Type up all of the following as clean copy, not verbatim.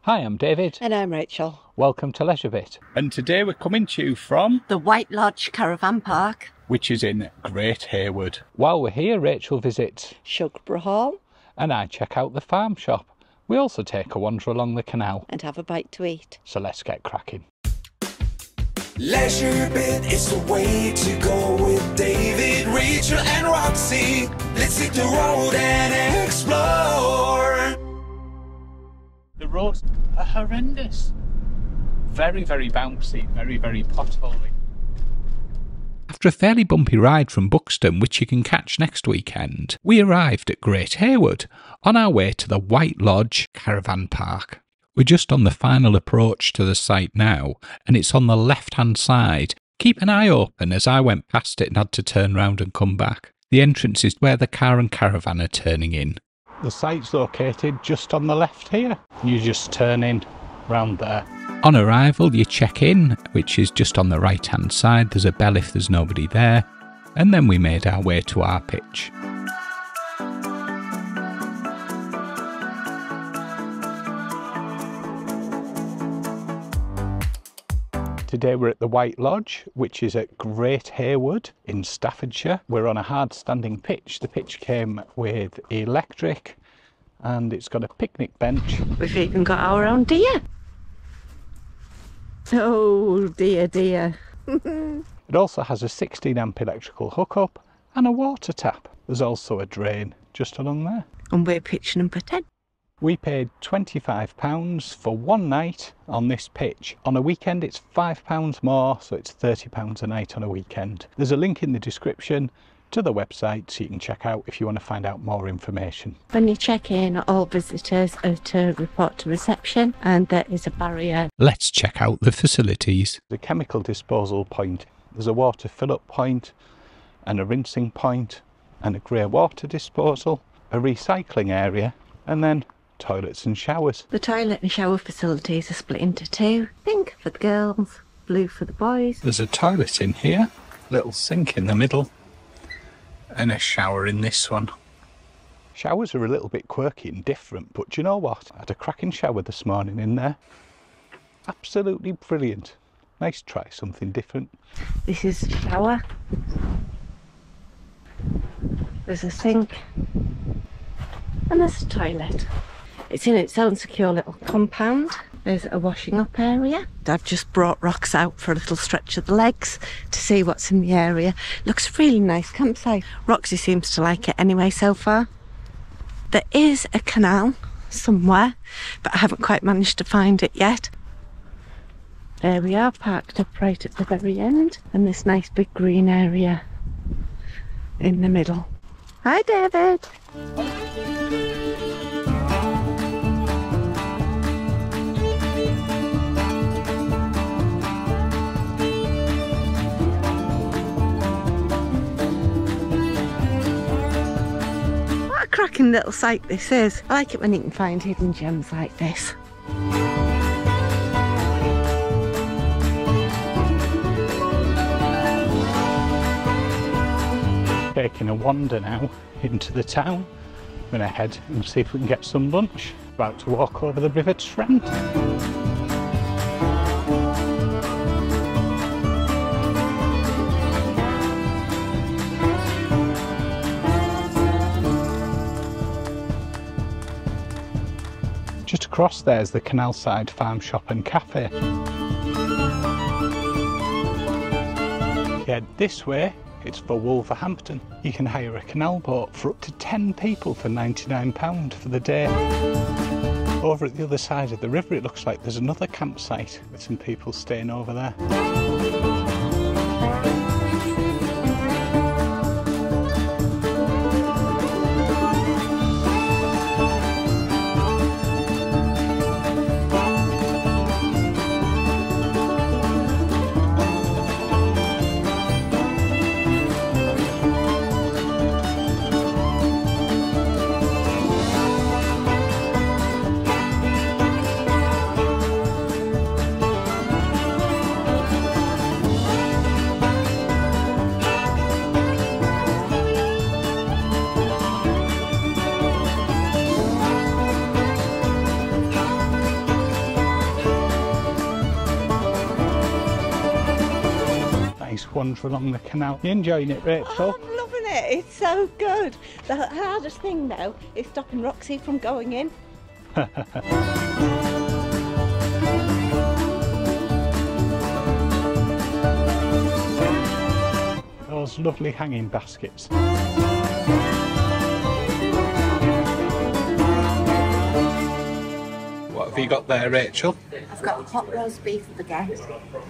Hi, I'm David. And I'm Rachel. Welcome to LeisureBit. And today we're coming to you from the White Lodge Caravan Park, which is in Great Hayward. While we're here, Rachel visits Sugur Home, and I check out the farm shop. We also take a wander along the canal and have a bite to eat. So let's get cracking. LeisureBit is the way to go with David, Rachel and Roxy. Let's hit the road and explore. The roads are horrendous. Very, very bouncy, very, very potholy. After a fairly bumpy ride from Buxton, which you can catch next weekend, we arrived at Great Hayward on our way to the White Lodge Caravan Park. We're just on the final approach to the site now, and it's on the left-hand side. Keep an eye open as I went past it and had to turn round and come back. The entrance is where the car and caravan are turning in. The site's located just on the left here. You just turn in round there. On arrival, you check in, which is just on the right-hand side. There's a bell if there's nobody there. And then we made our way to our pitch. Today we're at the White Lodge, which is at Great Hayward in Staffordshire. We're on a hard standing pitch. The pitch came with electric and it's got a picnic bench. We've even got our own deer. Oh dear, dear. It also has a 16 amp electrical hookup and a water tap. There's also a drain just along there. And we're pitch number 10. We paid £25 for one night on this pitch. On a weekend it's £5 more, so it's £30 a night on a weekend. There's a link in the description to the website so you can check out if you want to find out more information. When you check in, all visitors are to report to reception and there is a barrier. Let's check out the facilities. The chemical disposal point. There's a water fill-up point and a rinsing point and a grey water disposal, a recycling area, and then toilets and showers. The toilet and shower facilities are split into two. Pink for the girls, blue for the boys. There's a toilet in here, little sink in the middle, and a shower in this one. Showers are a little bit quirky and different, but do you know what? I had a cracking shower this morning in there. Absolutely brilliant. Nice to try something different. This is the shower. There's a sink. And there's a toilet. It's in its own secure little compound. There's a washing up area. I've just brought Rox out for a little stretch of the legs to see what's in the area. Looks a really nice campsite. Roxy seems to like it anyway so far. There is a canal somewhere, but I haven't quite managed to find it yet. There we are, parked up right at the very end, and this nice big green area in the middle. Hi David! What a cracking little site this is. I like it when you can find hidden gems like this. Taking a wander now into the town. I'm going to head and see if we can get some lunch. About to walk over the River Trent. Just across there is the Canalside farm shop and cafe. Head this way. It's for Wolverhampton. You can hire a canal boat for up to 10 people for £99 for the day. Over at the other side of the river, it looks like there's another campsite with some people staying over there. wander along the canal. You enjoying it, Rachel? Oh, I'm loving it. It's so good. The hardest thing though is stopping Roxy from going in. Those lovely hanging baskets. What have you got there, Rachel? I've got hot roast beef spaghetti,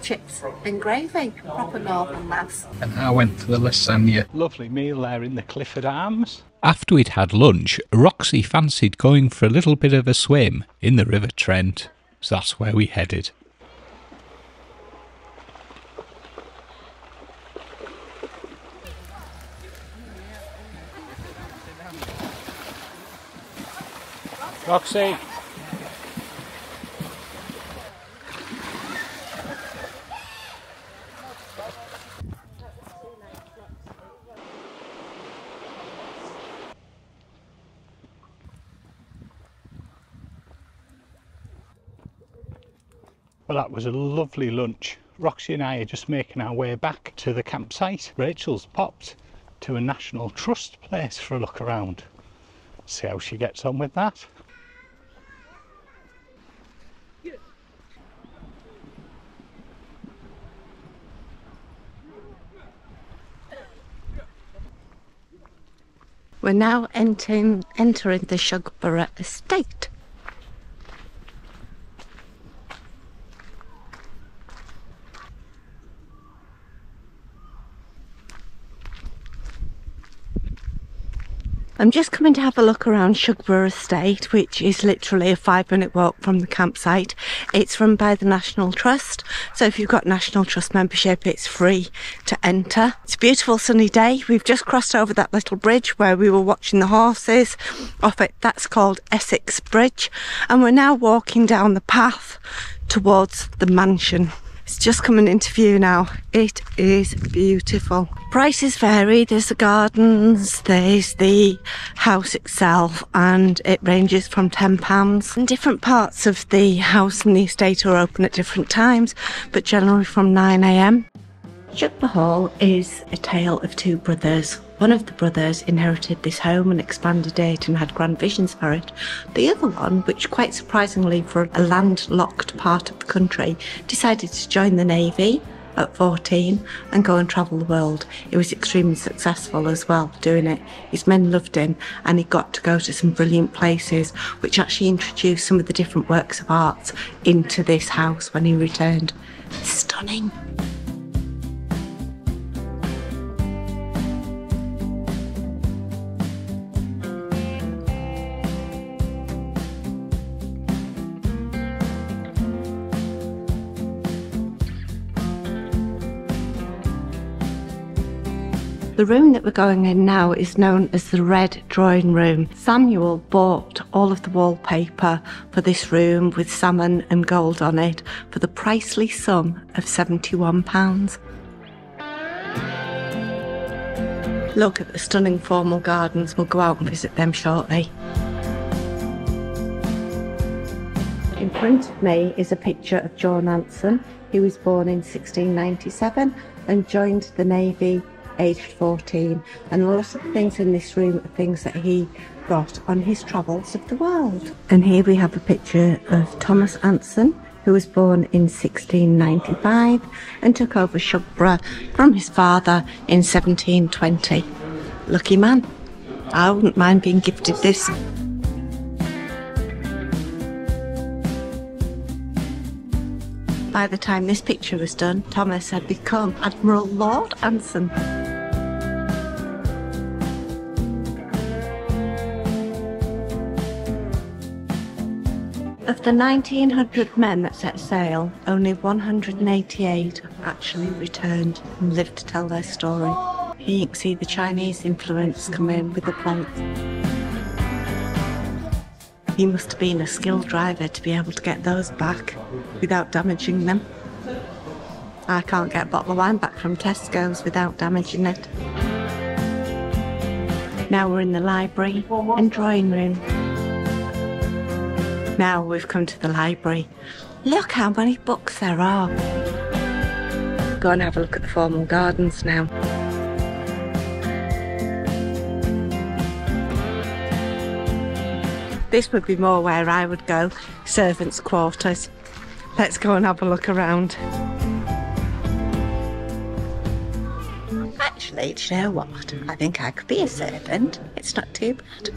chips and gravy, proper northern lass. And I went for the lasagna. Lovely meal there in the Clifford Arms. After we'd had lunch, Roxy fancied going for a little bit of a swim in the River Trent, so that's where we headed. Roxy! Well, that was a lovely lunch. Roxy and I are just making our way back to the campsite. Rachel's popped to a National Trust place for a look around. See how she gets on with that. We're now entering the Sugur Estate. I'm just coming to have a look around Sugur Estate, which is literally a 5-minute walk from the campsite. It's run by the National Trust, so if you've got National Trust membership, it's free to enter. It's a beautiful sunny day. We've just crossed over that little bridge where we were watching the horses off it. That's called Essex Bridge, and we're now walking down the path towards the mansion. It's just coming into view now. It is beautiful. Prices vary. There's the gardens, there's the house itself, and it ranges from £10. And different parts of the house and the estate are open at different times, but generally from 9 AM. Sugur Hall is a tale of two brothers. One of the brothers inherited this home and expanded it and had grand visions for it. The other one, which quite surprisingly for a landlocked part of the country, decided to join the Navy at 14 and go and travel the world. He was extremely successful as well doing it. His men loved him and he got to go to some brilliant places, which actually introduced some of the different works of art into this house when he returned. It's stunning. The room that we're going in now is known as the Red Drawing Room. Samuel bought all of the wallpaper for this room with salmon and gold on it for the pricely sum of £71. Look at the stunning formal gardens. We'll go out and visit them shortly. In front of me is a picture of John Anson. He was born in 1697 and joined the Navy aged 14, and a lot of the things in this room are things that he got on his travels of the world. And here we have a picture of Thomas Anson, who was born in 1695 and took over Sugur from his father in 1720. Lucky man. I wouldn't mind being gifted this. By the time this picture was done, Thomas had become Admiral Lord Anson. Of the 1,900 men that set sail, only 188 actually returned and lived to tell their story. Here you can see the Chinese influence come in with the plate. He must have been a skilled driver to be able to get those back without damaging them. I can't get a bottle of wine back from Tesco's without damaging it. Now we're in the library and drawing room. Now we've come to the library. Look how many books there are. Go and have a look at the formal gardens now. This would be more where I would go, servants' quarters. Let's go and have a look around. Actually, do you know what? I think I could be a servant. It's not too bad.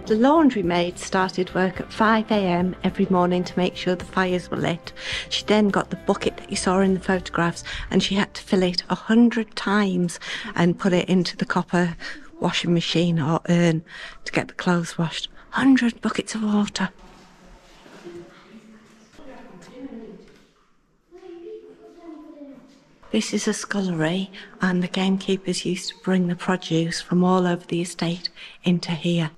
The laundry maid started work at 5 AM every morning to make sure the fires were lit. She then got the bucket that you saw in the photographs and she had to fill it 100 times and put it into the copper washing machine or urn to get the clothes washed. 100 buckets of water. This is a scullery and the gamekeepers used to bring the produce from all over the estate into here.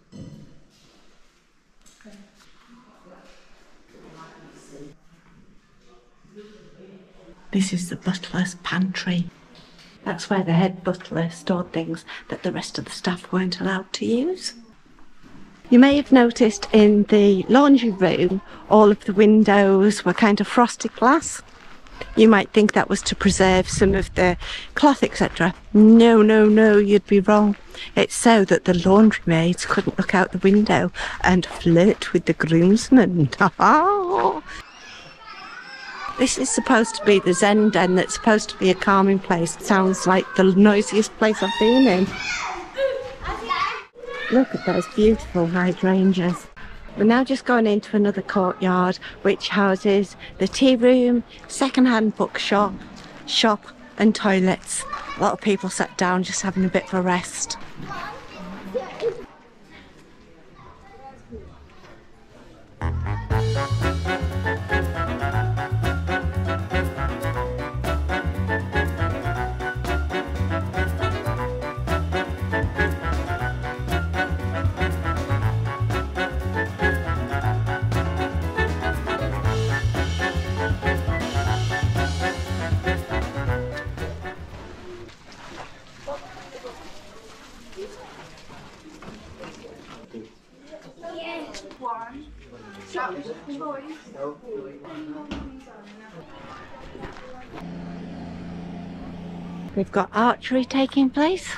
This is the butler's pantry. That's where the head butler stored things that the rest of the staff weren't allowed to use. You may have noticed in the laundry room, all of the windows were kind of frosted glass. You might think that was to preserve some of the cloth, etc. No, no, no, you'd be wrong. It's so that the laundry maids couldn't look out the window and flirt with the groomsmen. This is supposed to be the Zen den that's supposed to be a calming place. It sounds like the noisiest place I've been in. Look at those beautiful hydrangeas. We're now just going into another courtyard which houses the tea room, second-hand bookshop, shop and toilets. A lot of people sat down just having a bit of a rest. We've got archery taking place.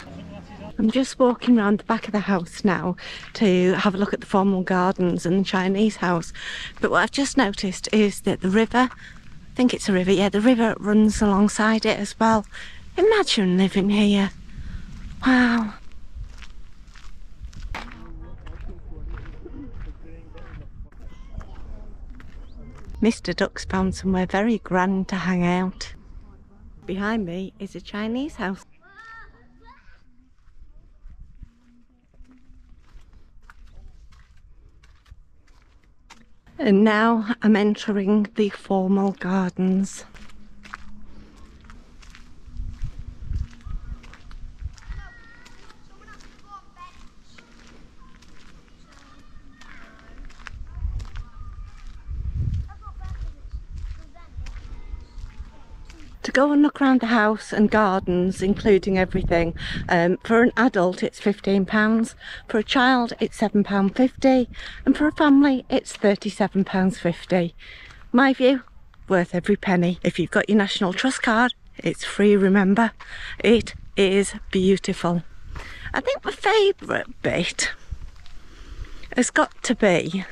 I'm just walking around the back of the house now to have a look at the formal gardens and the Chinese house. But what I've just noticed is that the river, I think it's a river, yeah, the river runs alongside it as well. Imagine living here. Wow. Mr. Duck's found somewhere very grand to hang out. Behind me is a Chinese house. And now I'm entering the formal gardens. To go and look around the house and gardens, including everything, for an adult it's £15, for a child it's £7.50, and for a family it's £37.50. My view, worth every penny. If you've got your National Trust card, it's free, remember. It is beautiful. I think my favourite bit has got to be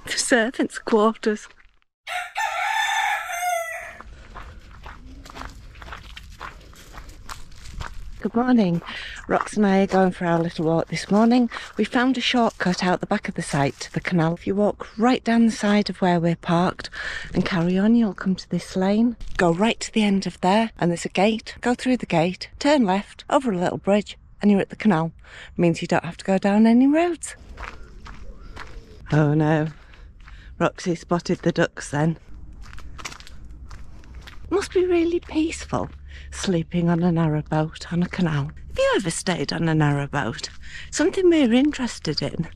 the servants' quarters. Good morning. Rox and I are going for our little walk this morning. We found a shortcut out the back of the site to the canal. If you walk right down the side of where we're parked and carry on, you'll come to this lane. Go right to the end of there and there's a gate. Go through the gate, turn left, over a little bridge and you're at the canal. Means you don't have to go down any roads. Oh no. Roxy spotted the ducks then. Must be really peaceful sleeping on a narrowboat on a canal. Have you ever stayed on a narrowboat? Something we're interested in.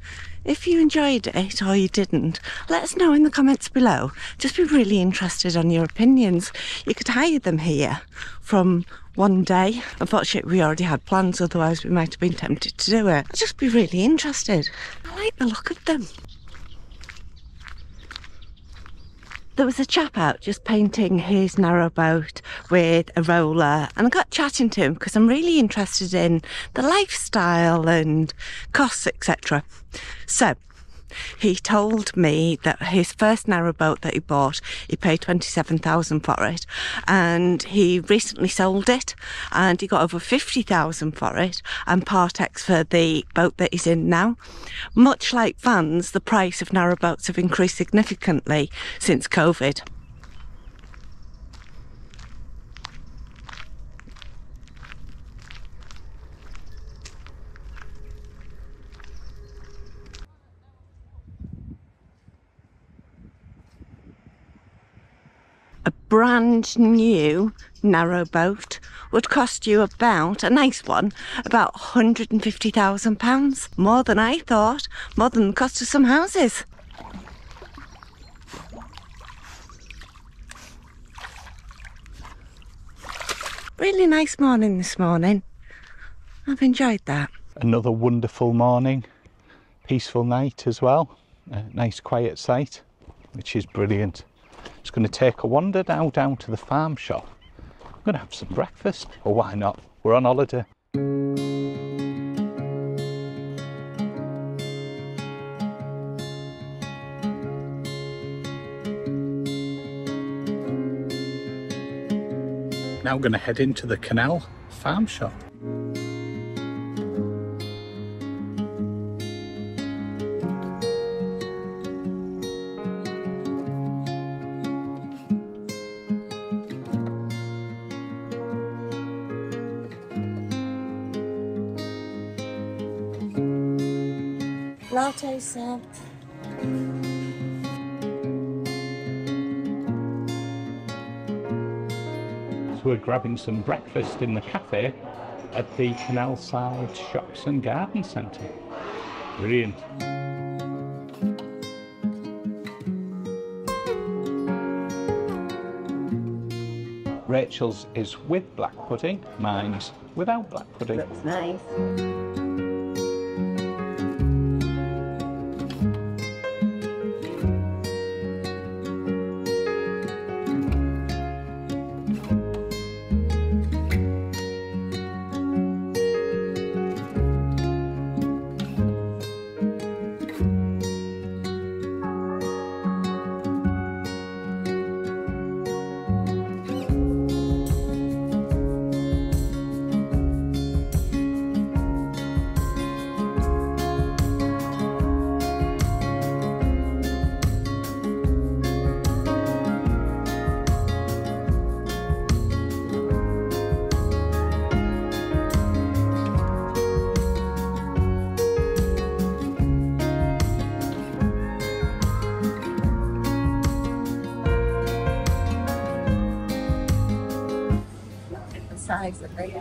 If you enjoyed it or you didn't, let us know in the comments below. Just be really interested on your opinions. You could hire them here from one day. Unfortunately, we already had plans, otherwise we might have been tempted to do it. I'd just be really interested. I like the look of them. There was a chap out just painting his narrowboat with a roller, and I got chatting to him because I'm really interested in the lifestyle and costs, etc. So he told me that his first narrowboat that he bought, he paid $27,000 for it, and he recently sold it and he got over $50,000 for it, and part X for the boat that he's in now. Much like vans, the price of narrowboats have increased significantly since COVID. A brand new narrowboat would cost you about, a nice one, about £150,000. More than I thought, more than the cost of some houses. Really nice morning this morning. I've enjoyed that. Another wonderful morning, peaceful night as well. A nice quiet site, which is brilliant. Just going to take a wander now down to the farm shop. I'm going to have some breakfast, or why not? We're on holiday. Now I'm going to head into the Canal farm shop. Latte, sir. So we're grabbing some breakfast in the cafe at the Canalside Shops and Garden Centre. Brilliant. Rachel's is with black pudding, mine's without black pudding. Looks nice. Size of this.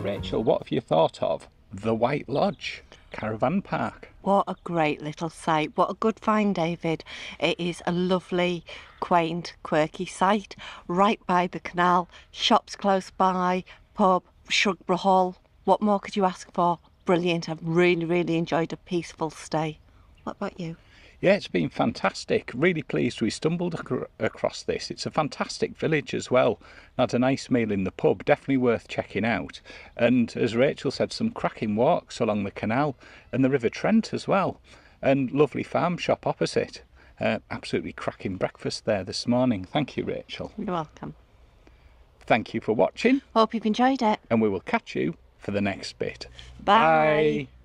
Rachel, what have you thought of the White Lodge Caravan Park? What a great little site. What a good find, David. It is a lovely, quaint, quirky site right by the canal, shops close by, pub, Sugur Hall. What more could you ask for? Brilliant. I've really enjoyed a peaceful stay. What about you? Yeah, it's been fantastic. Really pleased we stumbled across this. It's a fantastic village as well. Had a nice meal in the pub, definitely worth checking out. And as Rachel said, some cracking walks along the canal and the River Trent as well. And lovely farm shop opposite. Absolutely cracking breakfast there this morning. Thank you, Rachel. You're welcome. Thank you for watching. Hope you've enjoyed it. And we will catch you for the next bit. Bye. Bye.